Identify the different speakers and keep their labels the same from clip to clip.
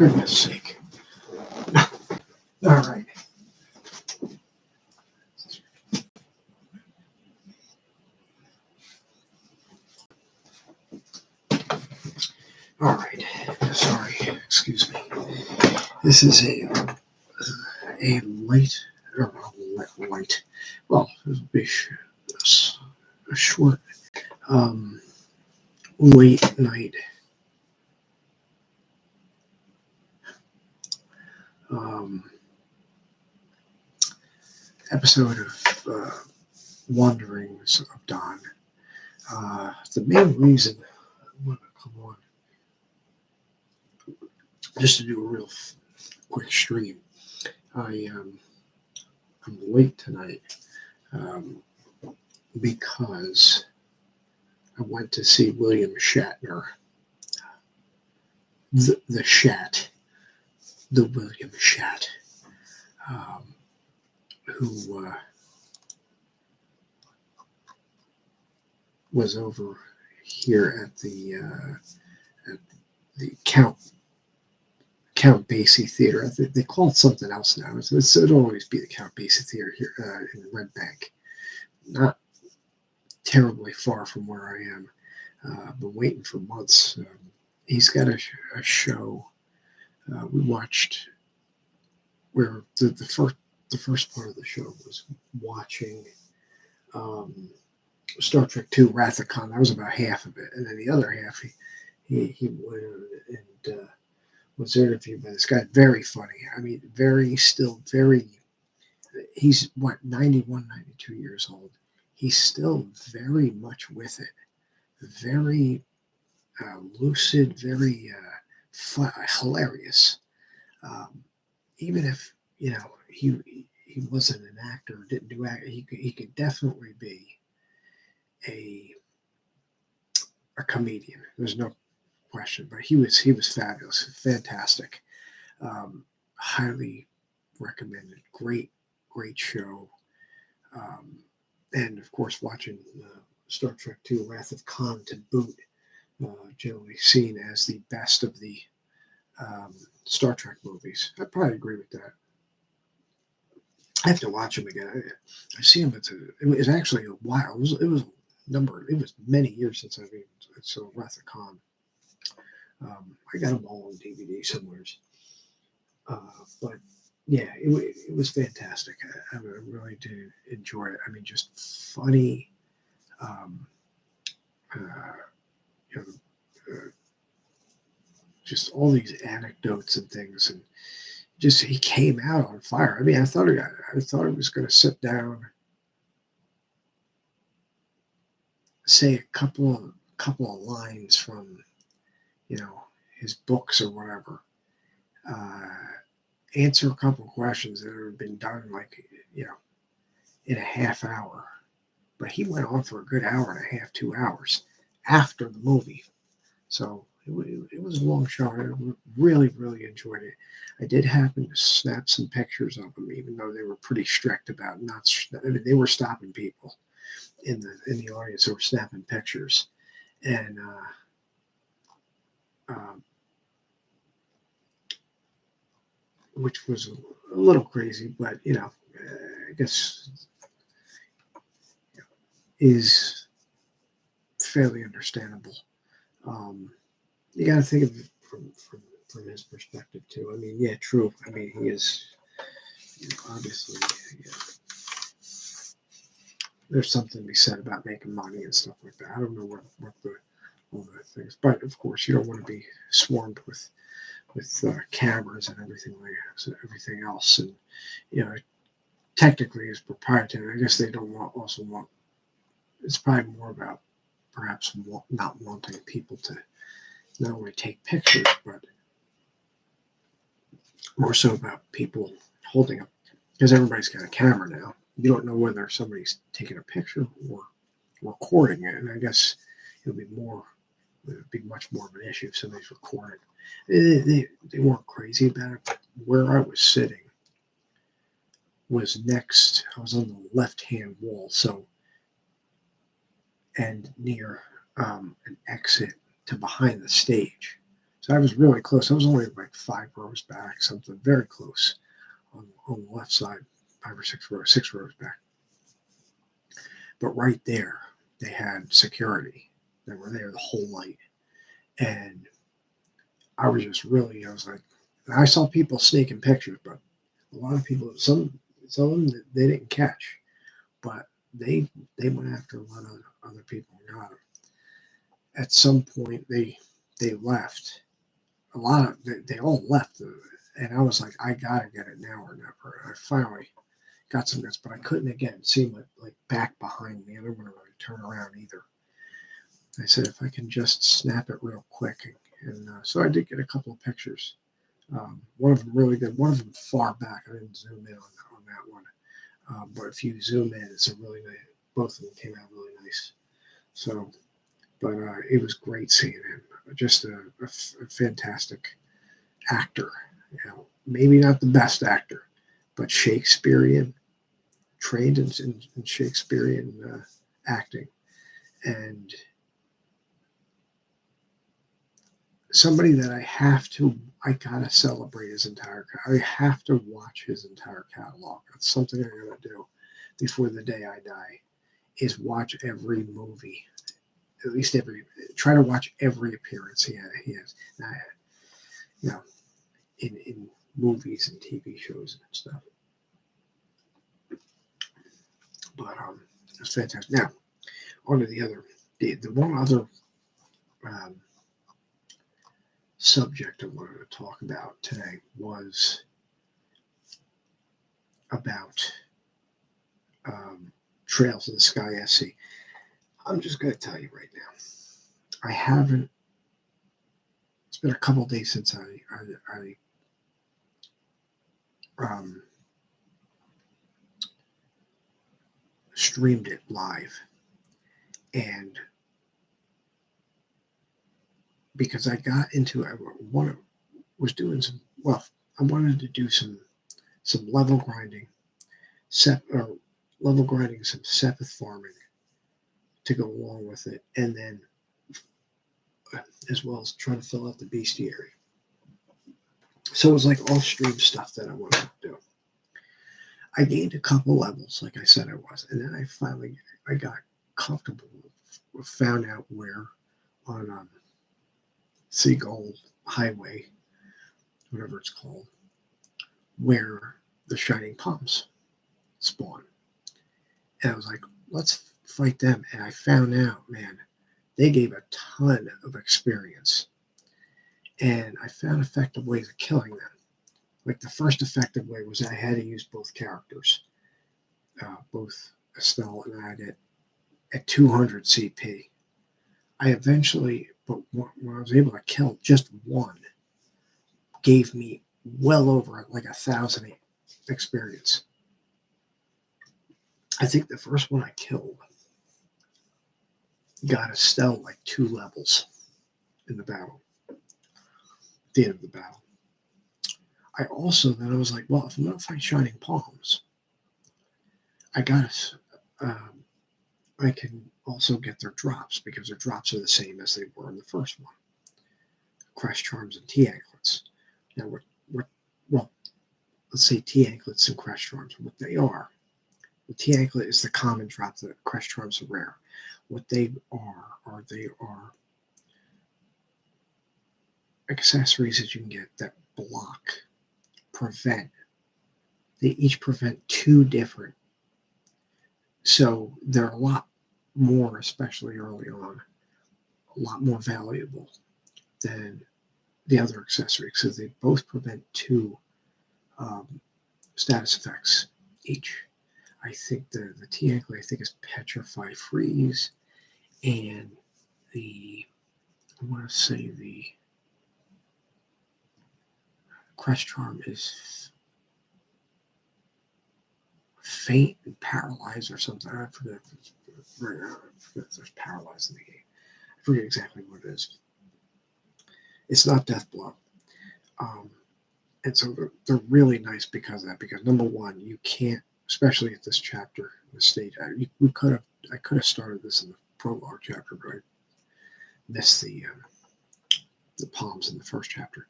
Speaker 1: goodness sake. All right. All right. Sorry. Excuse me. This is a light, or light. Well, it would be a short, late night episode of Wanderings of Dawn. The main reason I want to come on, just to do a real quick stream. I'm late tonight because I went to see William Shatner, the Shat, the William Shat, who was over here at the Count Basie Theater. I think they call it something else now. It'll always be the Count Basie Theater here in Red Bank. Not terribly far from where I am. Been waiting for months. He's got a show. We watched where the first part of the show was watching Star Trek II Wrath of Khan. That was about half of it, and then the other half he went and was interviewed by this guy. Very funny. I mean, very. He's 91, 92 years old. He's still very much with it. Very lucid, very hilarious. Even if he wasn't an actor, didn't do acting, he could definitely be a comedian. There's no question. But he was fabulous, fantastic, highly recommended. Great show. And of course, watching Star Trek II Wrath of Khan to boot, generally seen as the best of the Star Trek movies. I'd probably agree with that. I have to watch them again. I see them. It was actually a while. It was many years since I saw Wrath of Khan. I got them all on DVD somewhere. But yeah, it was fantastic. I really did enjoy it. I mean, just funny. Just all these anecdotes and things, and just he came out on fire. I mean, I thought he was going to sit down, say a couple of lines from his books or whatever, answer a couple of questions that have been done in a half hour. But he went on for a good hour and a half, 2 hours after the movie. So it was a long show. I really, really enjoyed it. I did happen to snap some pictures of him, even though they were pretty strict about not. I mean, they were stopping people in the audience who were snapping pictures, and which was a little crazy, but I guess is fairly understandable. You got to think of it from his perspective too. I mean, yeah, true. I mean, he is obviously. There's something to be said about making money and stuff like that. I don't know what all the things, but of course, you don't want to be swarmed with cameras and everything everything else, and technically it's proprietary. I guess they don't also want. It's probably more about perhaps not wanting people to not only take pictures, but more so about people holding up, because everybody's got a camera now. You don't know whether somebody's taking a picture or recording it, and I guess it would be much more of an issue if somebody's recording. They weren't crazy about it, but where I was sitting was next. I was on the left-hand wall, and near an exit to behind the stage. So So I was really close. I was only like 5 rows back, something very close on the left side, 5 or 6 rows, 6 rows back. But right there, they had security. They were there the whole night. And I was like, I saw people sneaking pictures, but a lot of people, some of them they didn't catch, but they went after a lot of other people and got them. At some point, they left. They all left, and I was like, I gotta get it now or never. I finally got some guts, but I couldn't again see my like back behind me. I didn't want to turn around either. I said if I can just snap it real quick, and so I did get a couple of pictures. One of them really good. One of them far back. I didn't zoom in on that one, but if you zoom in, it's a really nice. Both of them came out really nice. So, but it was great seeing him. Just a fantastic actor. Maybe not the best actor, but Shakespearean, trained in Shakespearean acting, and somebody that I gotta celebrate his entire. I have to watch his entire catalog. That's something I'm gonna do before the day I die. Is watch every movie, at least try to watch every appearance he has. Now, in movies and TV shows and stuff. But it's fantastic. Now, on to the one other um, subject I wanted to talk about today was about Trails in the Sky SC. I'm just going to tell you right now, I haven't. It's been a couple days since I streamed it live, and because I got into I was doing some I wanted to do some level grinding, level grinding some Sepith farming to go along with it, and then as well as trying to fill out the bestiary. So it was like off stream stuff that I wanted to do. I gained a couple levels, like I said I was, and then I got comfortable, found out where on Seagull Highway, whatever it's called, where the Shining Palms spawn. And I was like, let's fight them. And I found out, man, they gave a ton of experience. And I found effective ways of killing them. Like the first effective way was I had to use both characters, both Estelle and Agate, at 200 CP. But when I was able to kill just one, gave me well over like 1,000 experience. I think the first one I killed got Estelle like 2 levels in the battle, at the end of the battle. I was like, well, if I'm going to fight Shining Palms, I can also get their drops because their drops are the same as they were in the first one. Crash Charms and T-Anklets. Now, let's say T-Anklets and Crash Charms, what they are. The T-Anklet is the common drop, the Crash Charms are rare. What they are accessories that you can get that block, prevent. They each prevent 2 different. So they're a lot more, especially early on, a lot more valuable than the other accessories because they both prevent 2 status effects each. I think the T-Anklet is Petrify Freeze, and the Crush Charm is Faint and Paralyze or something. I forget if there's Paralyze in the game. I forget exactly what it is. It's not Death Blow. And so they're really nice because of that. Because number one, you can't, especially at this chapter, the stage. I could have started this in the prologue chapter, but I missed the the palms in the first chapter.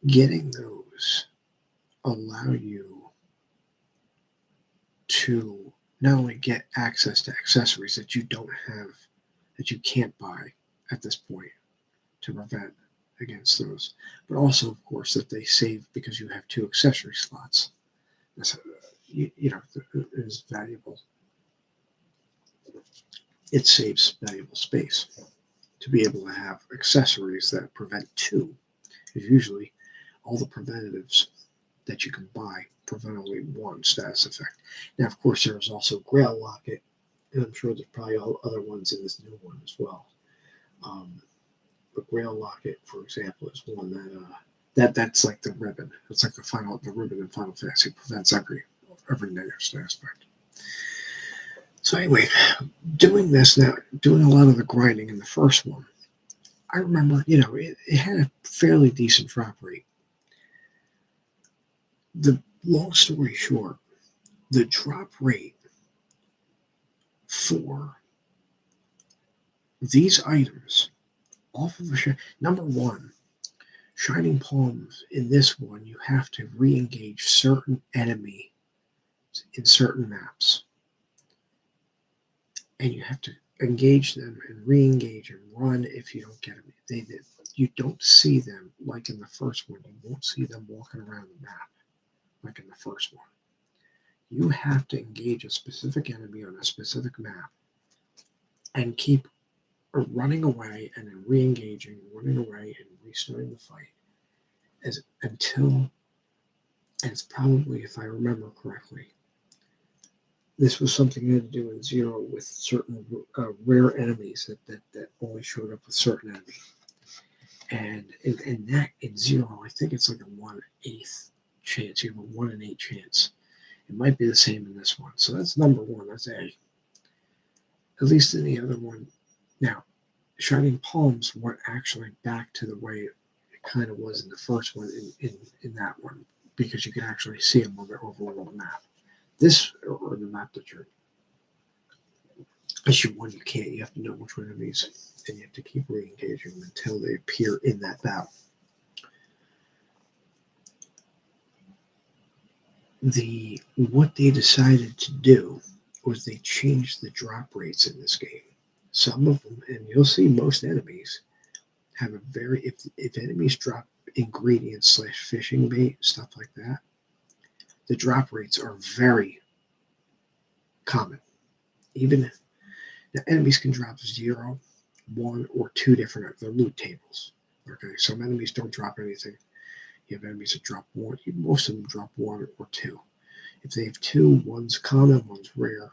Speaker 1: Getting those allow you to not only get access to accessories that you don't have, that you can't buy at this point to prevent against those, but also, of course, that they save because you have 2 accessory slots. That's, it is valuable. It saves valuable space to be able to have accessories that prevent 2. Because usually all the preventatives that you can buy prevent only 1 status effect. Now, of course, there is also Grail Locket, and I'm sure there's probably all other ones in this new one as well. But Grail Locket, for example, is one that's like the ribbon. It's like the ribbon in Final Fantasy prevents every negative status effect. So anyway, doing this now, doing a lot of the grinding in the first one, I remember, it had a fairly decent drop rate. The long story short, the drop rate for these items off of number one, Shining Palms in this one, you have to re-engage certain enemies in certain maps. And you have to engage them and re-engage and run if you don't get them. You don't see them like in the first one. You won't see them walking around the map like in the first one. You have to engage a specific enemy on a specific map and keep running away and then re-engaging, running away and restarting the fight until, and it's probably, if I remember correctly, this was something you had to do in Zero with certain rare enemies that only showed up with certain enemies. And in Zero, I think it's like a 1/8 chance. You have a 1 in 8 chance. It might be the same in this one. So that's number one. That's A. At least in the other one. Now, Shining Palms went actually back to the way it kind of was in the first one in that one, because you can actually see them on the overworld map. This, or the map that you're, issue one, you can't. You have to know which one of these, and you have to keep re-engaging them until they appear in that battle. What they decided to do was they changed the drop rates in this game. Some of them, and you'll see most enemies have a if enemies drop ingredients / fishing bait, stuff like that, the drop rates are very common. Even now, enemies can drop 0, 1, or 2 different their loot tables. Okay, some enemies don't drop anything. You have enemies that drop 1. Most of them drop 1 or 2. If they have 2, one's common, one's rare.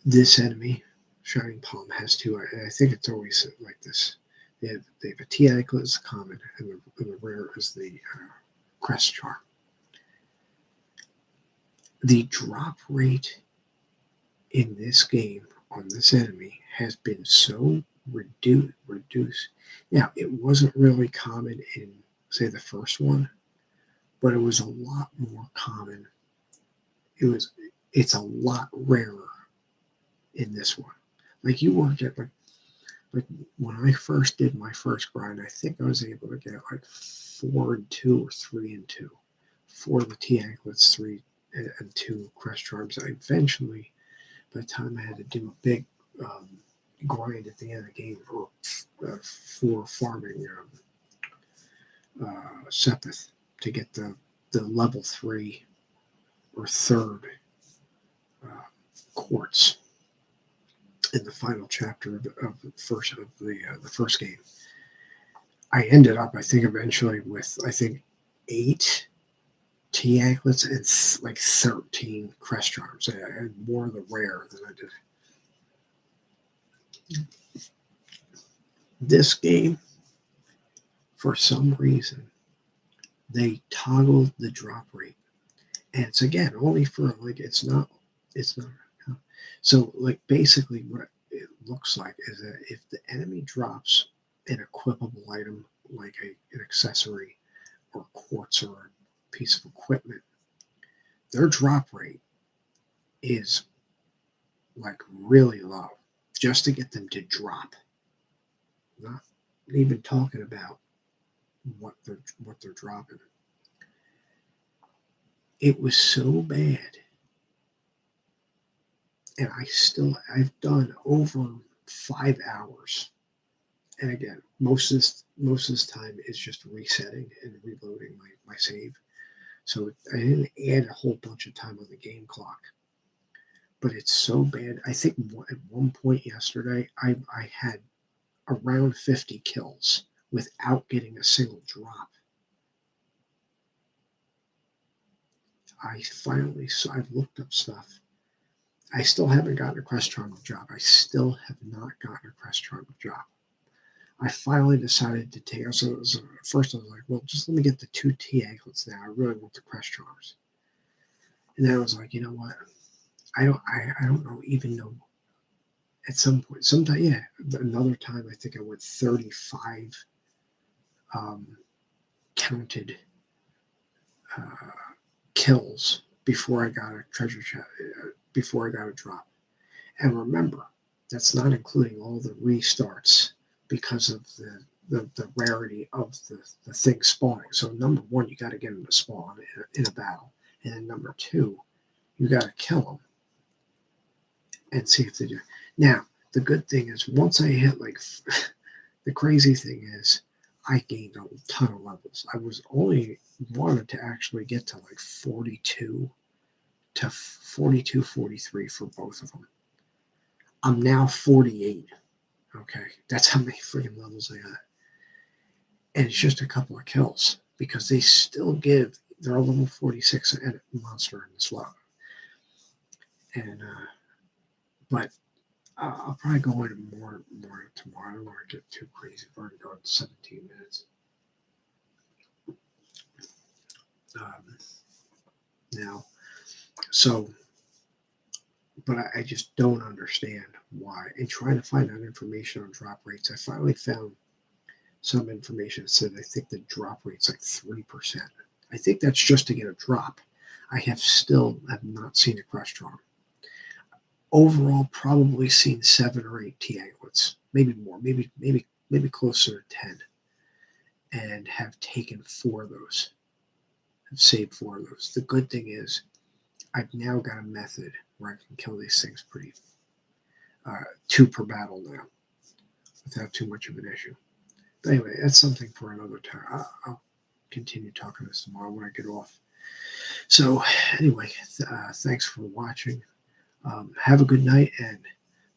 Speaker 1: This enemy, Shining Palm, has 2. And I think it's always like this. They have a T anklet as common, and the rare is the crest charm. The drop rate in this game on this enemy has been so reduced. Now, it wasn't really common in, say, the first one, but it was a lot more common. It's a lot rarer in this one. Like, you work at like when I first did my first grind, I think I was able to get like 4 and 2 or 3 and 2. 4 of the T anklets, 3 and 2 crest charms. I eventually, by the time I had to do a big grind at the end of the game for farming Sepith to get the level 3 or 3rd quartz in the final chapter of the first game. I ended up, I think, eventually with 8 T anklets and like 13 crest charms. I had more of the rare than I did. This game, for some reason, they toggled the drop rate, and it's again only for like it's not. So like basically what it looks like is that if the enemy drops an equipable item like an accessory or quartz or a piece of equipment, their drop rate is like really low just to get them to drop. Not even talking about what they're dropping. It was so bad, and I've done over 5 hours. And again, most of this time is just resetting and reloading my save. So I didn't add a whole bunch of time on the game clock. But it's so bad. I think at one point yesterday, I had around 50 kills without getting a single drop. I've looked up stuff. I still haven't gotten a Crest Triangle drop. I still have not gotten a Crest Triangle drop. I finally decided to take. So at first I was like, well, just let me get the 2 T anklets now. I really want the Crest Charms. And then I was like, you know what? I don't know, even know. At some point, sometime, yeah, another time I think I went 35 counted uh, kills before I got a treasure chest, before I got a drop. And remember, that's not including all the restarts because of the rarity of the thing spawning. So number one, you got to get them to spawn in a battle, and then number two, you got to kill them and see if they do. Now, the good thing is once I hit like the crazy thing is I gained a ton of levels. I was only wanted to actually get to like 42 to 42, 43 for both of them. I'm now 48. Okay, that's how many freaking levels I got. And it's just a couple of kills because they still they're a level 46 monster in this level. And but I'll probably go into more tomorrow. I don't want to get too crazy. I've already gone 17 minutes. Now, so, but I just don't understand why. And trying to find out information on drop rates, I finally found some information that said I think the drop rate's like 3%. I think that's just to get a drop. I have not seen a Crest Charm. Overall, probably seen 7 or 8 T anklets, maybe more, maybe closer to 10, and have taken 4 of those. Have saved 4 of those. The good thing is, I've now got a method where I can kill these things pretty 2 per battle now, without too much of an issue. But anyway, that's something for another time. I'll continue talking this tomorrow when I get off. So anyway, thanks for watching. Have a good night, and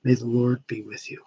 Speaker 1: may the Lord be with you.